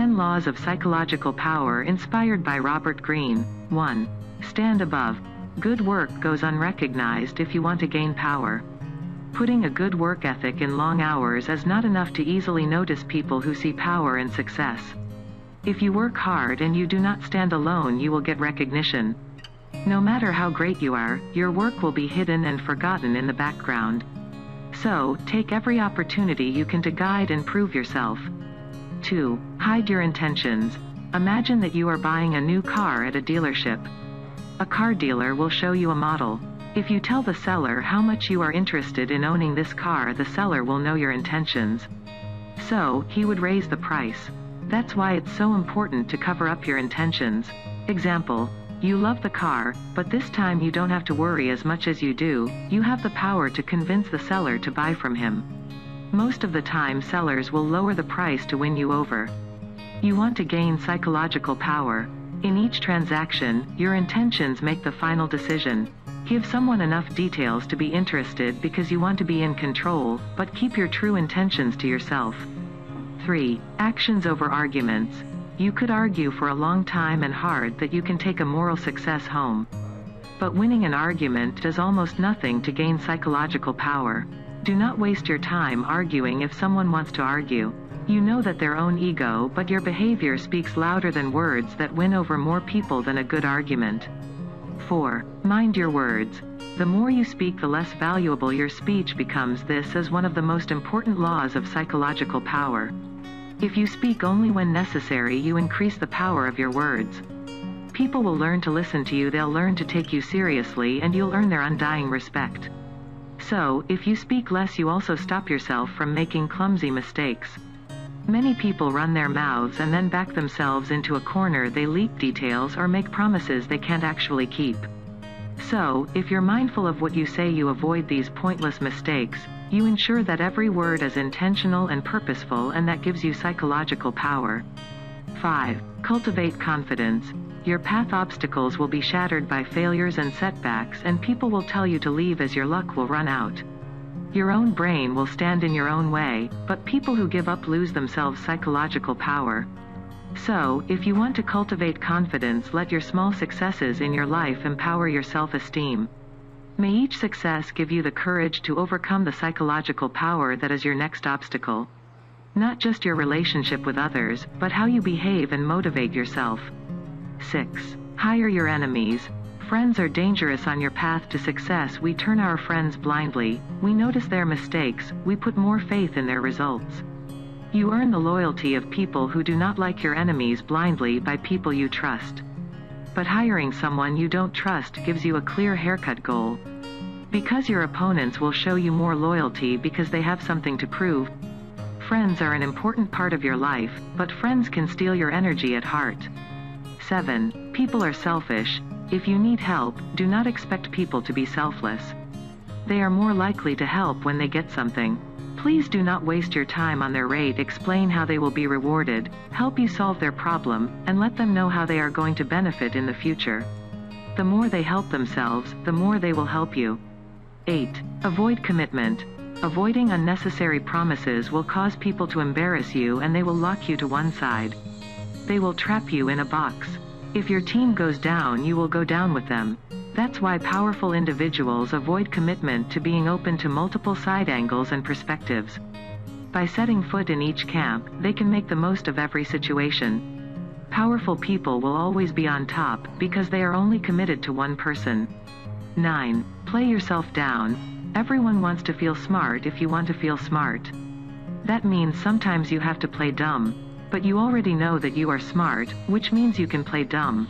10 Laws of Psychological Power inspired by Robert Greene. 1. Stand above. Good work goes unrecognized if you want to gain power. Putting a good work ethic in long hours is not enough to easily notice people who see power and success. If you work hard and you do not stand alone, you will get recognition. No matter how great you are, your work will be hidden and forgotten in the background. So, take every opportunity you can to guide and prove yourself. 2. Hide your intentions. Imagine that you are buying a new car at a dealership. A car dealer will show you a model. If you tell the seller how much you are interested in owning this car, the seller will know your intentions. So, he would raise the price. That's why it's so important to cover up your intentions. Example. You love the car, but this time you don't have to worry as much as you do. You have the power to convince the seller to buy from him. Most of the time sellers will lower the price to win you over. You want to gain psychological power. In each transaction, your intentions make the final decision. Give someone enough details to be interested because you want to be in control, but keep your true intentions to yourself. 3. Actions over arguments. You could argue for a long time and hard that you can take a moral success home. But winning an argument does almost nothing to gain psychological power. Do not waste your time arguing if someone wants to argue. You know that their own ego, but your behavior speaks louder than words that win over more people than a good argument. 4. Mind your words. The more you speak, the less valuable your speech becomes. This is one of the most important laws of psychological power. If you speak only when necessary, you increase the power of your words. People will learn to listen to you, they'll learn to take you seriously, and you'll earn their undying respect. So, if you speak less, you also stop yourself from making clumsy mistakes. Many people run their mouths and then back themselves into a corner. They leak details or make promises they can't actually keep. So, if you're mindful of what you say, you avoid these pointless mistakes. You ensure that every word is intentional and purposeful, and that gives you psychological power. 5. Cultivate confidence. Your path obstacles will be shattered by failures and setbacks, and people will tell you to leave as your luck will run out. Your own brain will stand in your own way, but people who give up lose themselves psychological power. So, if you want to cultivate confidence, let your small successes in your life empower your self-esteem. May each success give you the courage to overcome the psychological power that is your next obstacle. Not just your relationship with others, but how you behave and motivate yourself. 6. Hire your enemies. Friends are dangerous on your path to success. We turn our friends blindly, we notice their mistakes, we put more faith in their results. You earn the loyalty of people who do not like your enemies blindly by people you trust. But hiring someone you don't trust gives you a clear haircut goal. Because your opponents will show you more loyalty because they have something to prove. Friends are an important part of your life, but friends can steal your energy at heart. 7. People are selfish. If you need help, do not expect people to be selfless. They are more likely to help when they get something. Please do not waste your time on their rate. Explain how they will be rewarded, help you solve their problem, and let them know how they are going to benefit in the future. The more they help themselves, the more they will help you. 8. Avoid commitment. Avoiding unnecessary promises will cause people to embarrass you, and they will lock you to one side. They will trap you in a box. If your team goes down, you will go down with them. That's why powerful individuals avoid commitment to being open to multiple side angles and perspectives. By setting foot in each camp, they can make the most of every situation. Powerful people will always be on top, because they are only committed to one person. 9. Play yourself down. Everyone wants to feel smart if you want to feel smart. That means sometimes you have to play dumb. But you already know that you are smart, which means you can play dumb.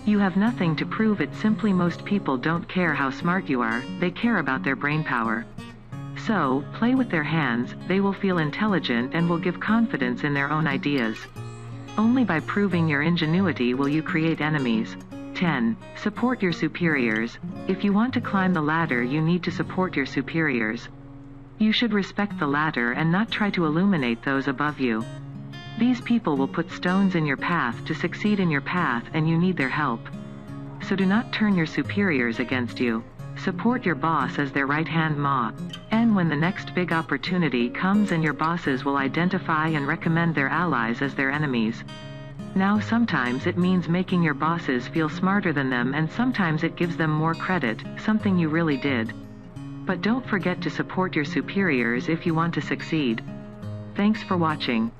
You have nothing to prove it. Simply, most people don't care how smart you are, they care about their brainpower. So, play with their hands, they will feel intelligent and will give confidence in their own ideas. Only by proving your ingenuity will you create enemies. 10. Support your superiors. If you want to climb the ladder, you need to support your superiors. You should respect the ladder and not try to illuminate those above you. These people will put stones in your path to succeed in your path, and you need their help. So do not turn your superiors against you. Support your boss as their right-hand ma. And when the next big opportunity comes and your bosses will identify and recommend their allies as their enemies. Now sometimes it means making your bosses feel smarter than them, and sometimes it gives them more credit, something you really did. But don't forget to support your superiors if you want to succeed. Thanks for watching.